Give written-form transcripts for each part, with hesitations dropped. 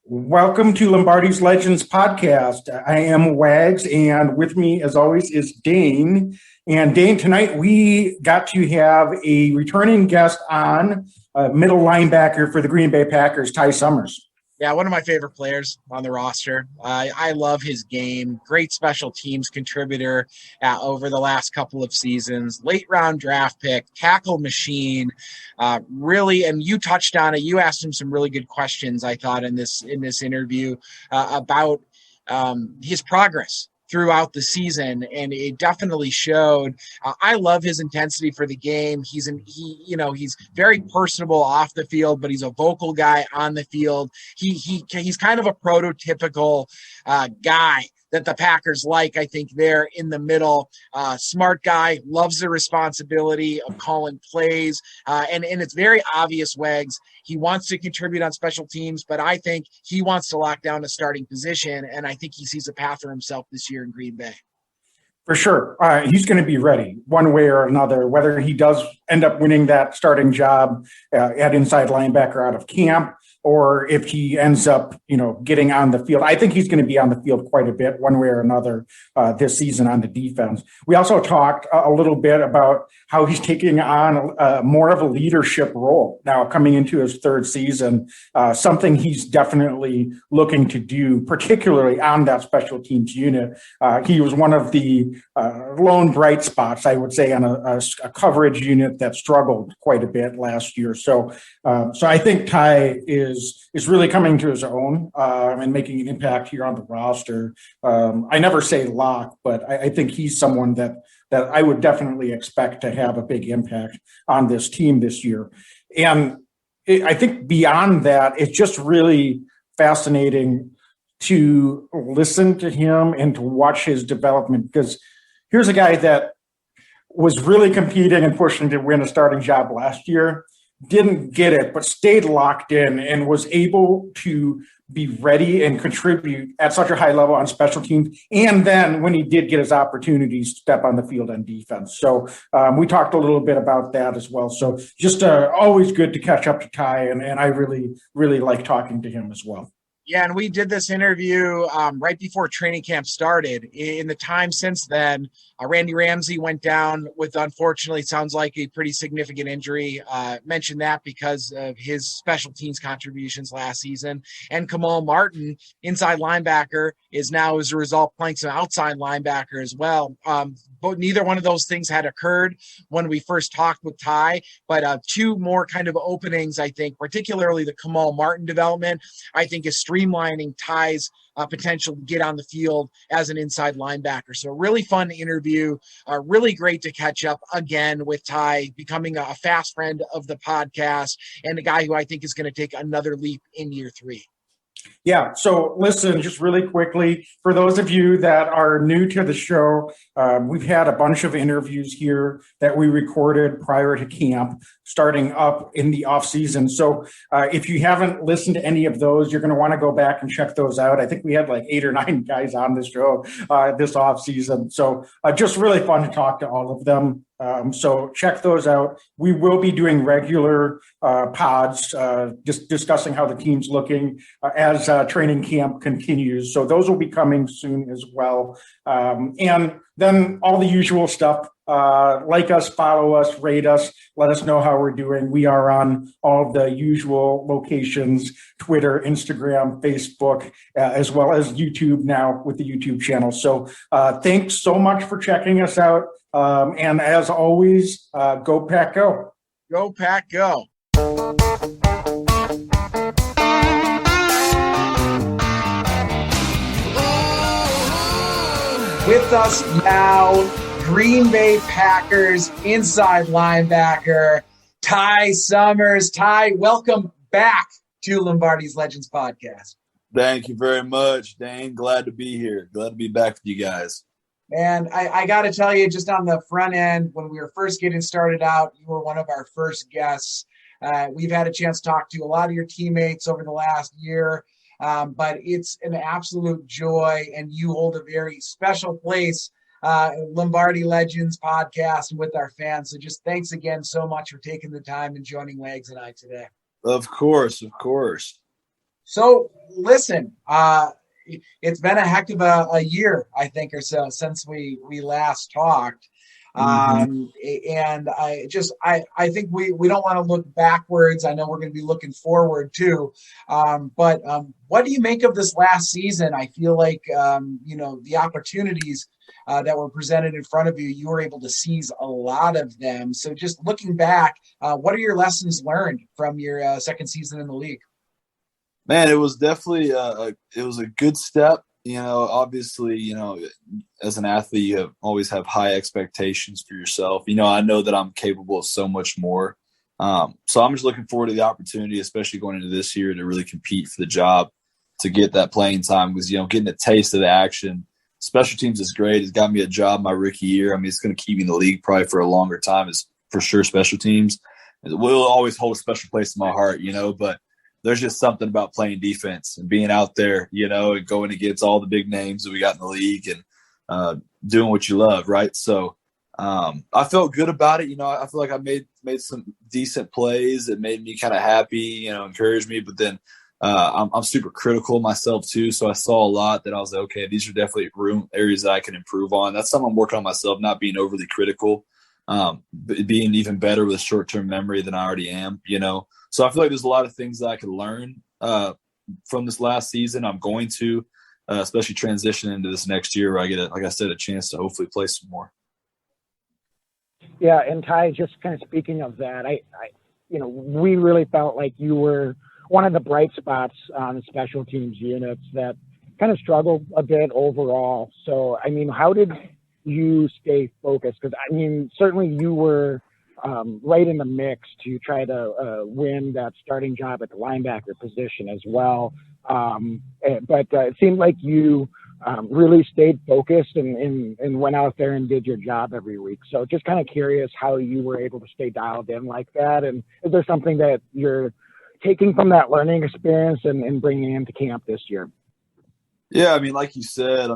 Welcome to Lombardi's Legends podcast. I am Wags, and with me, as always, is Dane. And Dane, tonight we got to have a returning guest on, middle linebacker for the Green Bay Packers, Ty Summers. Yeah, one of my favorite players on the roster. I love his game. Great special teams contributor over the last couple of seasons. Late round draft pick, tackle machine. Really, and you touched on it. You asked him some really good questions, I thought, in this interview about his progress throughout the season, and it definitely showed. I love his intensity for the game. He's very personable off the field, but he's a vocal guy on the field. He's kind of a prototypical guy that the Packers like. I think they're in the middle. Smart guy, loves the responsibility of calling plays, and it's very obvious, Wags. He wants to contribute on special teams, but I think he wants to lock down a starting position, and I think he sees a path for himself this year in Green Bay. For sure. He's going to be ready one way or another, whether he does end up winning that starting job at inside linebacker out of camp, or if he ends up, getting on the field. I think he's going to be on the field quite a bit one way or another this season on the defense. We also talked a little bit about how he's taking on more of a leadership role now coming into his third season, something he's definitely looking to do, particularly on that special teams unit. He was one of the lone bright spots, I would say, on a coverage unit that struggled quite a bit last year. So I think Ty is really coming to his own and making an impact here on the roster. I never say lock, but I think he's someone that I would definitely expect to have a big impact on this team this year. And I think beyond that, it's just really fascinating to listen to him and to watch his development, because here's a guy that was really competing and pushing to win a starting job last year, didn't get it, but stayed locked in and was able to be ready and contribute at such a high level on special teams. And then when he did get his opportunities, step on the field on defense. So we talked a little bit about that as well. So just always good to catch up to Ty. And I really, really like talking to him as well. Yeah, and we did this interview right before training camp started. In the time since then, Randy Ramsey went down with, unfortunately, sounds like a pretty significant injury. Mentioned that because of his special teams contributions last season. And Kamal Martin, inside linebacker, is now, as a result, playing some outside linebacker as well. But neither one of those things had occurred when we first talked with Ty. But two more kind of openings, I think, particularly the Kamal Martin development, I think is streamlining Ty's potential to get on the field as an inside linebacker. So a really fun interview, really great to catch up again with Ty, becoming a fast friend of the podcast and a guy who I think is going to take another leap in year 3. Yeah. So listen, just really quickly, for those of you that are new to the show, we've had a bunch of interviews here that we recorded prior to camp starting up in the off season. So if you haven't listened to any of those, you're going to want to go back and check those out. I think we had like 8 or 9 guys on the show this off season. So just really fun to talk to all of them. So check those out. We will be doing regular pods, just discussing how the team's looking as training camp continues. So those will be coming soon as well. And then all the usual stuff, like us, follow us, rate us, let us know how we're doing. We are on all of the usual locations, Twitter, Instagram, Facebook, as well as YouTube now with the YouTube channel. So thanks so much for checking us out. And as always, go Pack Go. Go Pack Go. With us now, Green Bay Packers inside linebacker, Ty Summers. Ty, welcome back to Lombardi's Legends podcast. Thank you very much, Dane. Glad to be here. Glad to be back with you guys. And I got to tell you, just on the front end, when we were first getting started out, you were one of our first guests. We've had a chance to talk to a lot of your teammates over the last year, but it's an absolute joy, and you hold a very special place Lombardi Legends podcast and with our fans. So just thanks again so much for taking the time and joining Wags and I today. Of course, of course. So listen, it's been a heck of a year, I think, or so since we last talked. And I think we don't want to look backwards. I know we're going to be looking forward too. But what do you make of this last season? I feel like, the opportunities that were presented in front of you, you were able to seize a lot of them. So just looking back, what are your lessons learned from your second season in the league? Man, it was definitely it was a good step. Obviously, as an athlete, you always have high expectations for yourself. I know that I'm capable of so much more. So I'm just looking forward to the opportunity, especially going into this year, to really compete for the job, to get that playing time. Because, getting a taste of the action. Special teams is great. It's got me a job my rookie year. I mean, it's going to keep me in the league probably for a longer time, is for sure special teams. It will always hold a special place in my heart, but there's just something about playing defense and being out there, and going against all the big names that we got in the league and doing what you love, right? So I felt good about it. I feel like I made some decent plays that made me kind of happy, encouraged me. But then I'm super critical of myself too. So I saw a lot that I was like, okay, these are definitely areas that I can improve on. That's something I'm working on myself, not being overly critical, being even better with a short-term memory than I already am, So I feel like there's a lot of things that I could learn from this last season. I'm going to, especially transition into this next year where I get, like I said, a chance to hopefully play some more. Yeah, and Ty, just kind of speaking of that, we really felt like you were one of the bright spots on special teams units that kind of struggled a bit overall. So, I mean, how did you stay focused? Because, I mean, certainly you were right in the mix to try to win that starting job at the linebacker position as well. But it seemed like you really stayed focused and went out there and did your job every week. So just kind of curious how you were able to stay dialed in like that. And is there something that you're taking from that learning experience and bringing into camp this year? Yeah, I mean, like you said,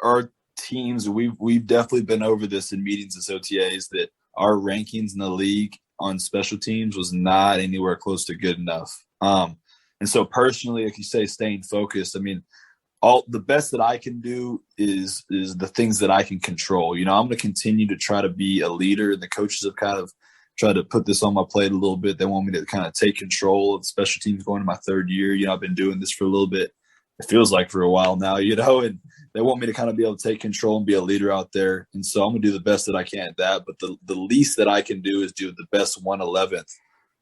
our teams, we've definitely been over this in meetings as OTAs, that our rankings in the league on special teams was not anywhere close to good enough. And so personally, like you say, staying focused, all the best that I can do is the things that I can control. I'm going to continue to try to be a leader. And the coaches have kind of tried to put this on my plate a little bit. They want me to kind of take control of special teams going into my third year. I've been doing this for a little bit. It feels like for a while now, and they want me to kind of be able to take control and be a leader out there. And so I'm going to do the best that I can at that. But the least that I can do is do the best 1/11th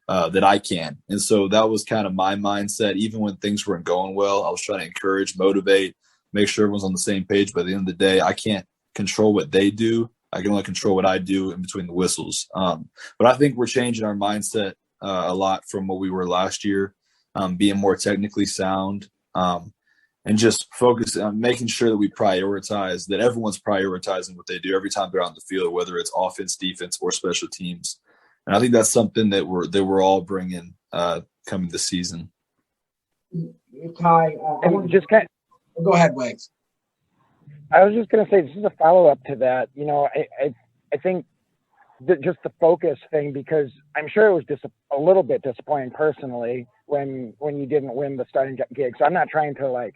that I can. And so that was kind of my mindset. Even when things weren't going well, I was trying to encourage, motivate, make sure everyone's on the same page. By the end of the day, I can't control what they do. I can only control what I do in between the whistles. But I think we're changing our mindset a lot from what we were last year, being more technically sound, and just focus on making sure that we prioritize, that everyone's prioritizing what they do every time they're on the field, whether it's offense, defense, or special teams. And I think that's something that we're all bringing coming this season. Ty, go ahead, Wags. I was just going to say, this is a follow-up to that. I think just the focus thing, because I'm sure it was just a little bit disappointing personally when you didn't win the starting gig. So I'm not trying to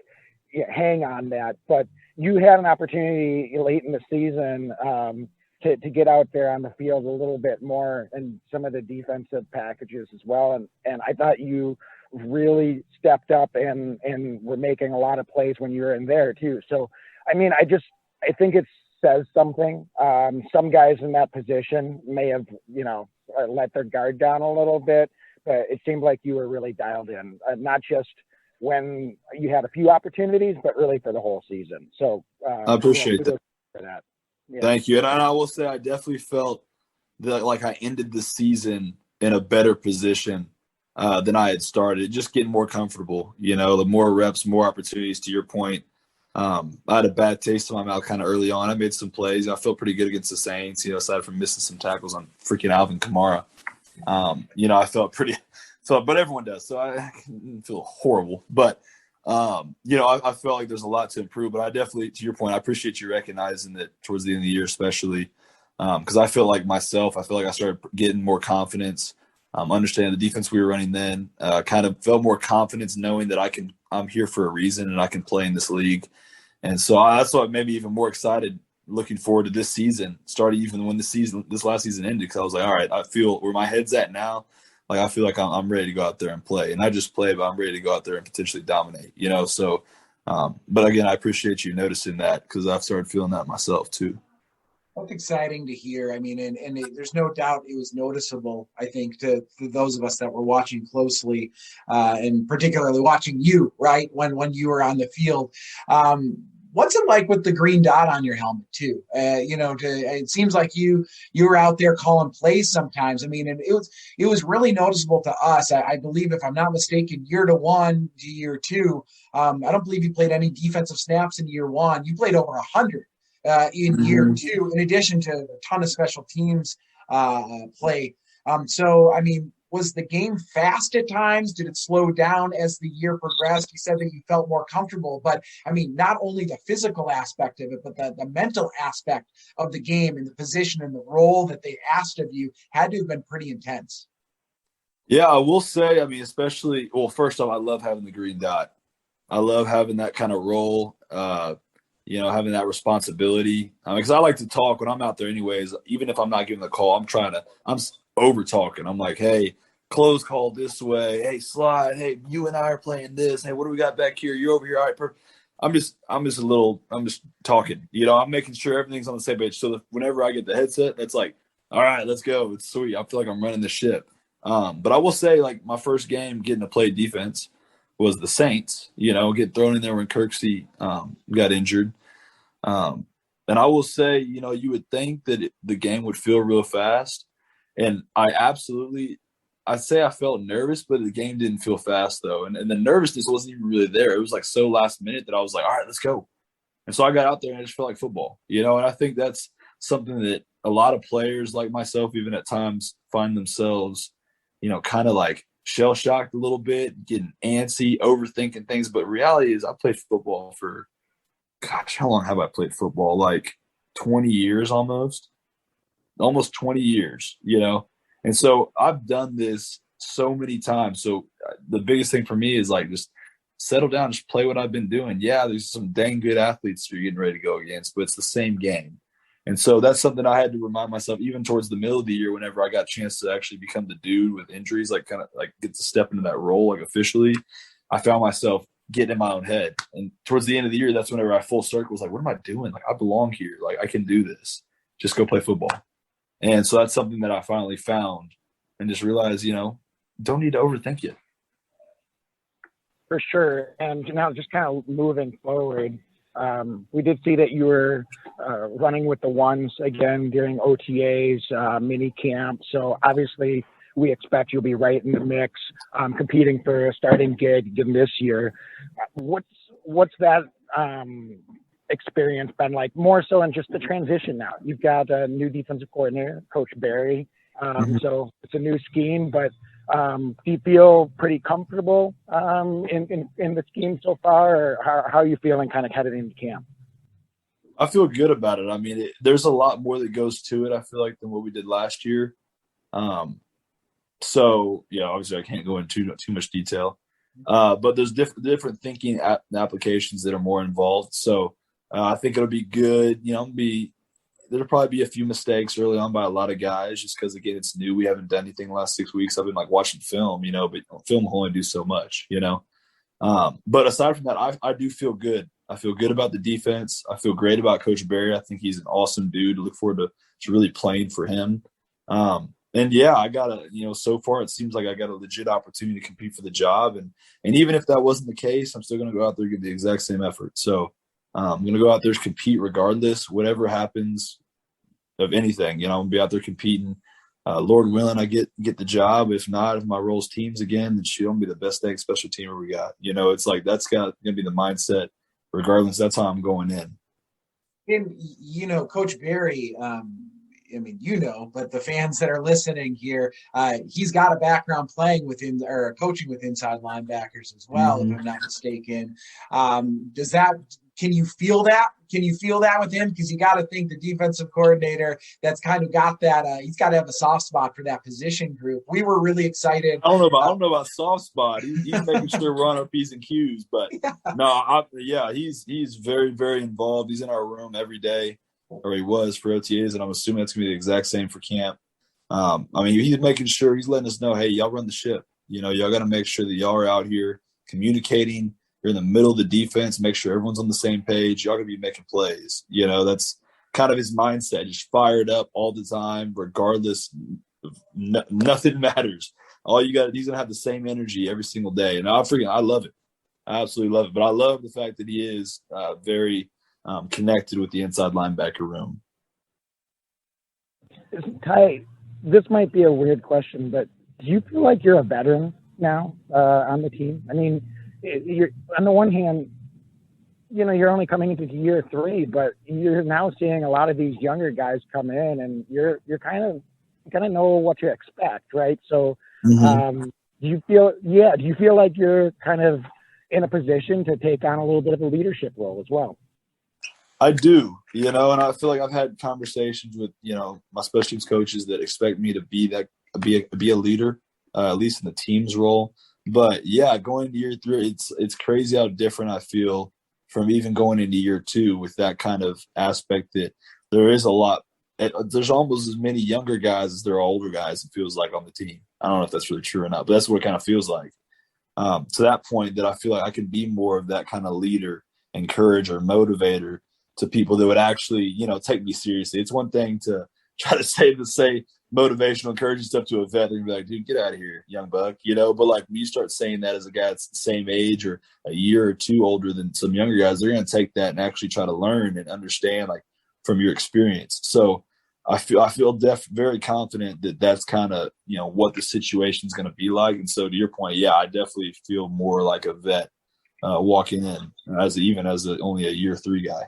hang on that, but you had an opportunity late in the season to get out there on the field a little bit more and some of the defensive packages as well. And I thought you really stepped up and were making a lot of plays when you were in there too. So, I think it says something. Some guys in that position may have, let their guard down a little bit, but it seemed like you were really dialed in, not just when you had a few opportunities, but really for the whole season. So I appreciate that. For that. Yeah. Thank you. And I will say, I definitely felt that I ended the season in a better position than I had started, just getting more comfortable, the more reps, more opportunities. To your point, I had a bad taste in my mouth kind of early on. I made some plays. I felt pretty good against the Saints, aside from missing some tackles on freaking Alvin Kamara. I felt but everyone does. So I feel horrible. But, I felt like there's a lot to improve. But I definitely, to your point, I appreciate you recognizing that towards the end of the year, especially because I feel like I started getting more confidence. understanding the defense we were running then, kind of felt more confidence knowing that I'm here for a reason and I can play in this league. And so that's what made me even more excited looking forward to this season, starting even when this last season ended, because I was like, all right, I feel where my head's at now. Like, I feel like I'm ready to go out there and play. And not just play, but I'm ready to go out there and potentially dominate, So, but again, I appreciate you noticing that, because I've started feeling that myself too. That's exciting to hear. I mean, there's no doubt it was noticeable, I think, to those of us that were watching closely, and particularly watching you, right, when you were on the field. What's it like with the green dot on your helmet too? It seems like you were out there calling plays sometimes. I mean, and it was really noticeable to us. I believe, if I'm not mistaken, year to one to year two. I don't believe you played any defensive snaps in year one. You played over 100 in year two, in addition to a ton of special teams play. So, I mean, was the game fast at times? Did it slow down as the year progressed? You said that you felt more comfortable, but I mean, not only the physical aspect of it, but the mental aspect of the game and the position and the role that they asked of you had to have been pretty intense. Yeah, I will say, I mean, especially, well, first off, I love having the green dot. I love having that kind of role, having that responsibility. Because I like to talk when I'm out there anyways. Even if I'm not giving the call, I'm over talking. I'm like, hey, close call this way. Hey, slide. Hey, you and I are playing this. Hey, what do we got back here? You're over here. All right, perfect. I'm just talking. I'm making sure everything's on the same page. So whenever I get the headset, that's like, all right, let's go. It's sweet. I feel like I'm running the ship. But I will say, like, my first game getting to play defense was the Saints. Get thrown in there when Kirksey got injured. And I will say, you would think that the game would feel real fast. And I'd say I felt nervous, but the game didn't feel fast, though. And the nervousness wasn't even really there. It was like so last minute that I was like, all right, let's go. And so I got out there and I just felt like football, and I think that's something that a lot of players like myself, even at times, find themselves, kind of like shell-shocked a little bit, getting antsy, overthinking things. But reality is I played football for, gosh, how long have I played football? Like 20 years almost 20 years, And so I've done this so many times. So the biggest thing for me is like, just settle down, just play what I've been doing. Yeah, there's some dang good athletes you're getting ready to go against, but it's the same game. And so that's something I had to remind myself, even towards the middle of the year, whenever I got a chance to actually become the dude with injuries, like kind of like get to step into that role, like officially, I found myself getting in my own head. And towards the end of the year, that's whenever I full circle was like, what am I doing? Like, I belong here. Like, I can do this. Just go play football. And so that's something that I finally found and just realized, don't need to overthink it. For sure. And now just kind of moving forward, we did see that you were running with the ones again during OTAs, mini camp. So obviously we expect you'll be right in the mix, competing for a starting gig again this year. What's that experience been like, more so in just the transition now? You've got a new defensive coordinator, Coach Barry. So it's a new scheme, but do you feel pretty comfortable in the scheme so far, or how are you feeling kind of headed into camp? I feel good about it. I mean, there's a lot more that goes to it, I feel like, than what we did last year. So, obviously I can't go into too much detail, but there's different thinking applications that are more involved. So I think it'll be good. There'll probably be a few mistakes early on by a lot of guys, just because, again, it's new. We haven't done anything the last 6 weeks. I've been like watching film, but film will only do so much, But aside from that, I do feel good. I feel good about the defense. I feel great about Coach Barry. I think he's an awesome dude. I look forward to really playing for him. And yeah, I got so far it seems like I got a legit opportunity to compete for the job. And even if that wasn't the case, I'm still going to go out there and give the exact same effort. So I'm going to go out there and compete regardless, whatever happens of anything. I'm going to be out there competing. Lord willing, I get the job. If not, if my role's teams again, then she'll be the best dang special teamer we got. It's like that's going to be the mindset regardless. That's how I'm going in. And, Coach Barry, but the fans that are listening here, he's got a background playing coaching with inside linebackers as well, if I'm not mistaken. Does that Can you feel that? Can you feel that with him? Because you got to think the defensive coordinator that's kind of got that. He's got to have a soft spot for that position group. We were really excited. I don't know about soft spot. He's making sure we're on our P's and Q's. But he's very, very involved. He's in our room every day, or he was for OTAs, and I'm assuming that's gonna be the exact same for camp. I mean, he's making sure he's letting us know, hey, y'all run the ship. Y'all got to make sure that y'all are out here communicating. You're in the middle of the defense. Make sure everyone's on the same page. Y'all gonna be making plays. That's kind of his mindset. Just fired up all the time, regardless. Nothing matters. All you got, he's gonna have the same energy every single day, and I love it. I absolutely love it. But I love the fact that he is very connected with the inside linebacker room. Ty, this might be a weird question, but do you feel like you're a veteran now on the team? I mean, you're on the one hand, you're only coming into year 3, but you're now seeing a lot of these younger guys come in, and you're kind of know what to expect, right? So, do you feel like you're kind of in a position to take on a little bit of a leadership role as well? I do, and I feel like I've had conversations with, my special teams coaches that expect me to be a leader, at least in the team's role. But yeah, going into year 3, it's crazy how different I feel from even going into year 2 with that kind of aspect that there is a lot. There's almost as many younger guys as there are older guys, it feels like, on the team. I don't know if that's really true or not, but that's what it kind of feels like. To that point that I feel like I can be more of that kind of leader, encourager, motivator to people that would actually, take me seriously. It's one thing to try to say motivational, encouraging stuff to a vet and be like, dude, get out of here, young buck, but like when you start saying that as a guy that's the same age or a year or 2 older than some younger guys, they're going to take that and actually try to learn and understand, like, from your experience. So I feel very confident that that's kind of, what the situation is going to be like. And so to your point, yeah, I definitely feel more like a vet walking in as only a year 3 guy.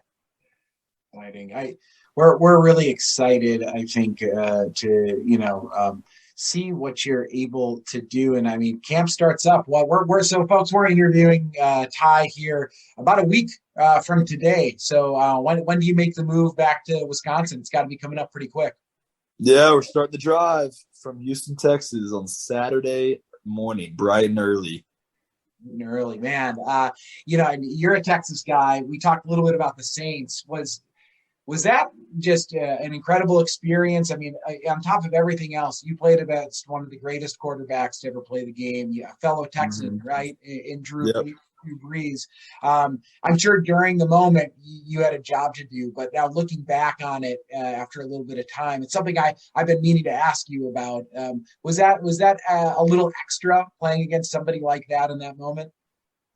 Exciting. We're really excited, I think, to see what you're able to do. And I mean, camp starts up. Well, we're interviewing Ty here about a week from today. So when do you make the move back to Wisconsin? It's got to be coming up pretty quick. Yeah, we're starting the drive from Houston, Texas on Saturday morning, bright and early. Early, man. And you're a Texas guy. We talked a little bit about the Saints. Was that just an incredible experience? I mean, on top of everything else, you played against one of the greatest quarterbacks to ever play the game, a fellow Texan, right, in Drew Brees. I'm sure during the moment you had a job to do, but now looking back on it after a little bit of time, it's something I've been meaning to ask you about. Was that a little extra playing against somebody like that in that moment?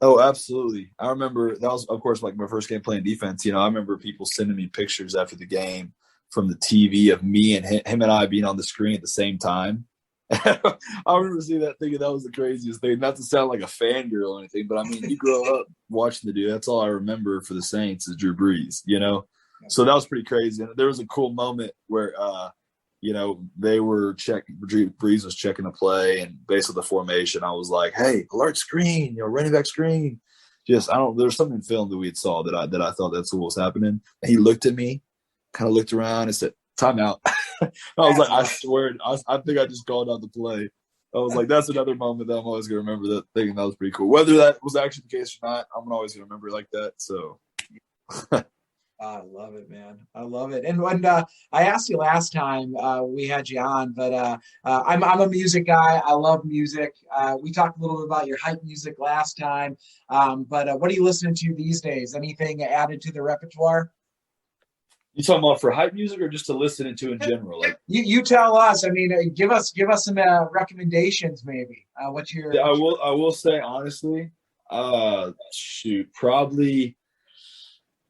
Oh, absolutely. I remember that was, of course, like my first game playing defense. I remember people sending me pictures after the game from the TV of me and him and I being on the screen at the same time. I remember seeing that, thinking that was the craziest thing. Not to sound like a fangirl or anything, but I mean, you grow up watching the dude. That's all I remember for the Saints is Drew Brees, So that was pretty crazy. And there was a cool moment where they were checking, Brees was checking the play, and based on the formation, I was like, hey, alert screen, running back screen. There's something in film that we had saw that I thought that's what was happening. And he looked at me, kind of looked around and said, timeout. I was like, I swear, I think I just called out the play. I was like, that's another moment that I'm always going to remember, that thinking that was pretty cool. Whether that was actually the case or not, I'm always going to remember it like that. So I love it, man. I love it. And when I asked you last time we had you on, but I'm a music guy. I love music. We talked a little bit about your hype music last time, but what are you listening to these days? Anything added to the repertoire? You talking about for hype music or just to listen to in general? Like, you tell us. I mean, give us some recommendations, maybe. What's your? Yeah, I will say honestly, probably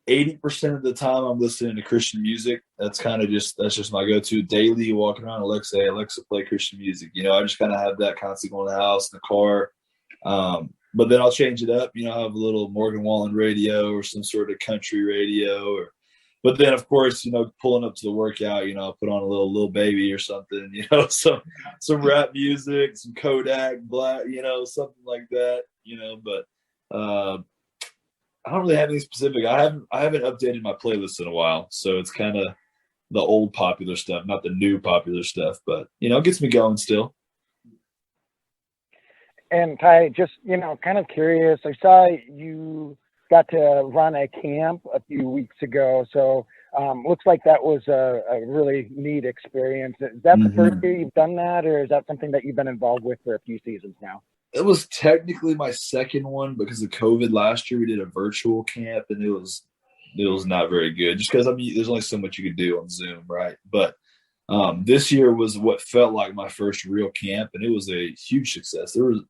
80% of the time I'm listening to Christian music. That's just my go-to daily. Walking around, Alexa, play Christian music. I just kind of have that constantly going to the house, in the car. But then I'll change it up. I have a little Morgan Wallen radio or some sort of country radio, but then of course, pulling up to the workout, I'll put on a little baby or something, some rap music, some Kodak Black, something like that, but I don't really have any specific. I haven't updated my playlist in a while, so it's kind of the old popular stuff, not the new popular stuff. But it gets me going still. And Ty, just kind of curious. I saw you got to run a camp a few weeks ago, so looks like that was a really neat experience. Is that the first year you've done that, or is that something that you've been involved with for a few seasons now? It was technically my second one because of COVID. Last year we did a virtual camp, and it was not very good just because there's only so much you could do on Zoom, right? But this year was what felt like my first real camp, and it was a huge success. There was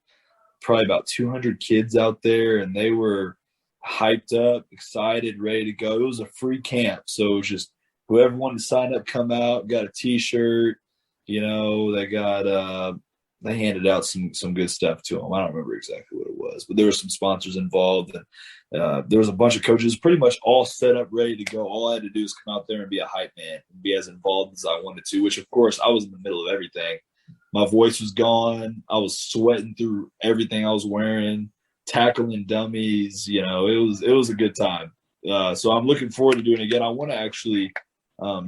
probably about 200 kids out there, and they were hyped up, excited, ready to go. It was a free camp, so it was just whoever wanted to sign up, come out, got a T-shirt. They handed out some good stuff to them. I don't remember exactly what it was, but there were some sponsors involved, and there was a bunch of coaches pretty much all set up, ready to go. All I had to do is come out there and be a hype man and be as involved as I wanted to, which, of course, I was in the middle of everything. My voice was gone. I was sweating through everything I was wearing, tackling dummies. It was a good time. So I'm looking forward to doing it again. I want to actually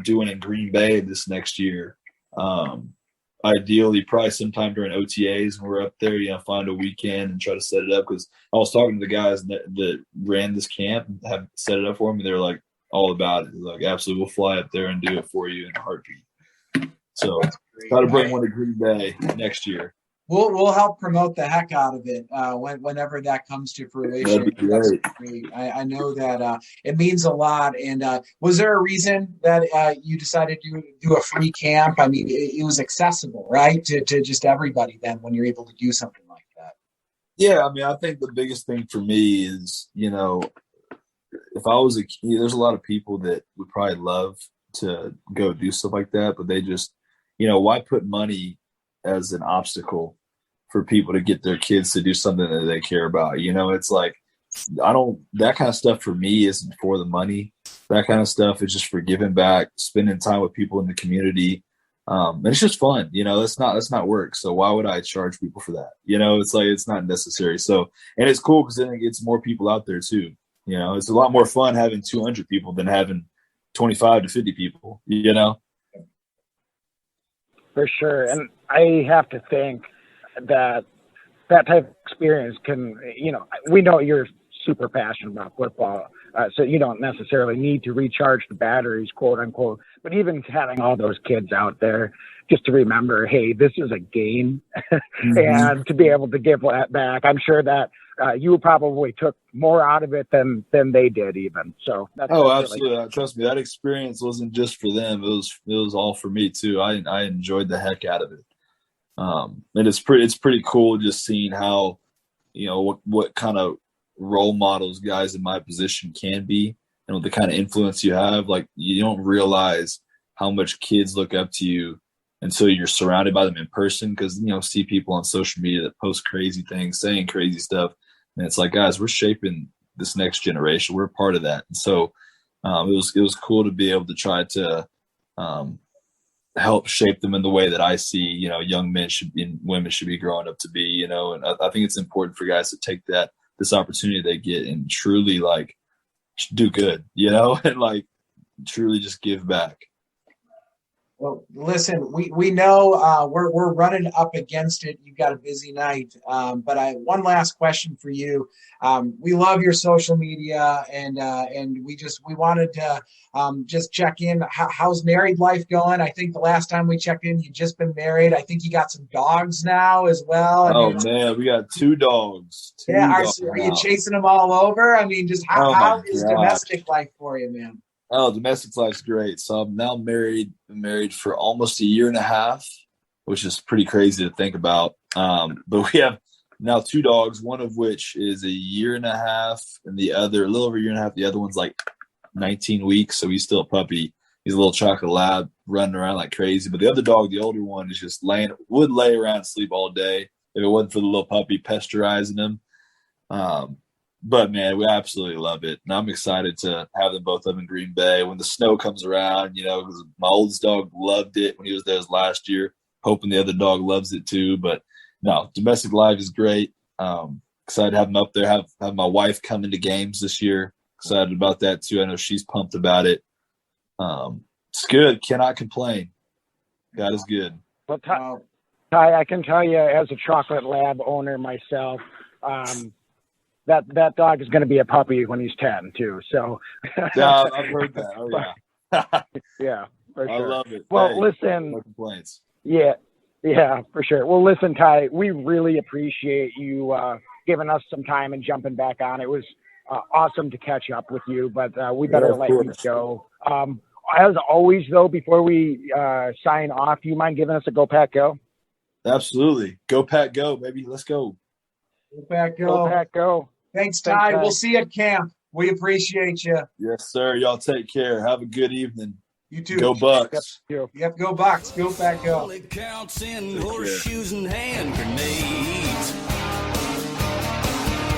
do it in Green Bay this next year. Ideally, probably sometime during OTAs when we're up there, find a weekend and try to set it up. Because I was talking to the guys that ran this camp and have set it up for me. They're like all about it. They're like, absolutely, we'll fly up there and do it for you in a heartbeat. So got to bring one to Green Bay next year. We'll help promote the heck out of it whenever that comes to fruition. That'd be great. I know that it means a lot. And was there a reason that you decided to do a free camp? I mean, it was accessible, right, to just everybody then when you're able to do something like that. Yeah, I mean, I think the biggest thing for me is, if I was a kid, there's a lot of people that would probably love to go do stuff like that, but they just, why put money as an obstacle for people to get their kids to do something that they care about? It's like, that kind of stuff for me isn't for the money. That kind of stuff is just for giving back, spending time with people in the community. And it's just fun, that's not work. So why would I charge people for that? It's like, it's not necessary. So, and it's cool because then it gets more people out there too. It's a lot more fun having 200 people than having 25 to 50 people, For sure. And I have to think that type of experience can, we know you're super passionate about football, so you don't necessarily need to recharge the batteries, quote unquote, but even having all those kids out there just to remember, hey, this is a game, and to be able to give that back, I'm sure that you probably took more out of it than they did even. So absolutely. Really, trust me, that experience wasn't just for them. It was all for me too. I enjoyed the heck out of it. And it's pretty cool just seeing how, what kind of role models guys in my position can be and the kind of influence you have. Like, you don't realize how much kids look up to you until you're surrounded by them in person. Because, see people on social media that post crazy things, saying crazy stuff. And it's like, guys, we're shaping this next generation. We're a part of that. And so it was cool to be able to try to help shape them in the way that I see, young men and women should be growing up to be, and I think it's important for guys to take this opportunity they get and truly do good, and truly just give back. Well, listen, we know we're running up against it. You've got a busy night, but one last question for you. We love your social media, and we wanted to just check in. How's married life going? I think the last time we checked in, you'd just been married. I think you got some dogs now as well. Oh man, we got 2 dogs. Are you chasing them all over? I mean, just how is domestic life for you, man? Oh, domestic life's great. So I'm now married. Been married for almost a year and a half, which is pretty crazy to think about. But we have now 2 dogs, one of which is a year and a half, and the other a little over a year and a half. The other one's like 19 weeks, so he's still a puppy. He's a little chocolate lab running around like crazy. But the other dog, the older one, is just would lay around and sleep all day if it wasn't for the little puppy pesterizing him. But, man, we absolutely love it. And I'm excited to have them both up in Green Bay when the snow comes around, because my oldest dog loved it when he was there last year, hoping the other dog loves it too. But, no, domestic life is great. excited to have him up there. Have my wife come into games this year. Excited about that too. I know she's pumped about it. It's good. Cannot complain. God is good. Well, Ty, I can tell you as a chocolate lab owner myself, that dog is going to be a puppy when he's 10 too. So Yeah, I've heard that. Oh yeah. Yeah, for I sure. love it. Well, Hey, listen, no complaints. yeah, for sure. Well, listen, Ty, we really appreciate you giving us some time and jumping back on. It was awesome to catch up with you, but we better of let you course. go. As always, though, before we sign off, do you mind giving us a Go Pack Go? Absolutely. Go Pack Go, baby. Let's go. Go Pack, Go go. Pack Go. Thanks, Thanks, Ty. Ty. We'll see you at camp. We appreciate you. Yes, sir. Y'all take care. Have a good evening. You too. Go Bucks. Yep, go Bucks. Go Pack, go. It counts in horseshoes and hand grenades.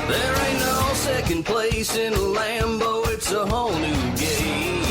There ain't no second place in Lambeau. It's a whole new game.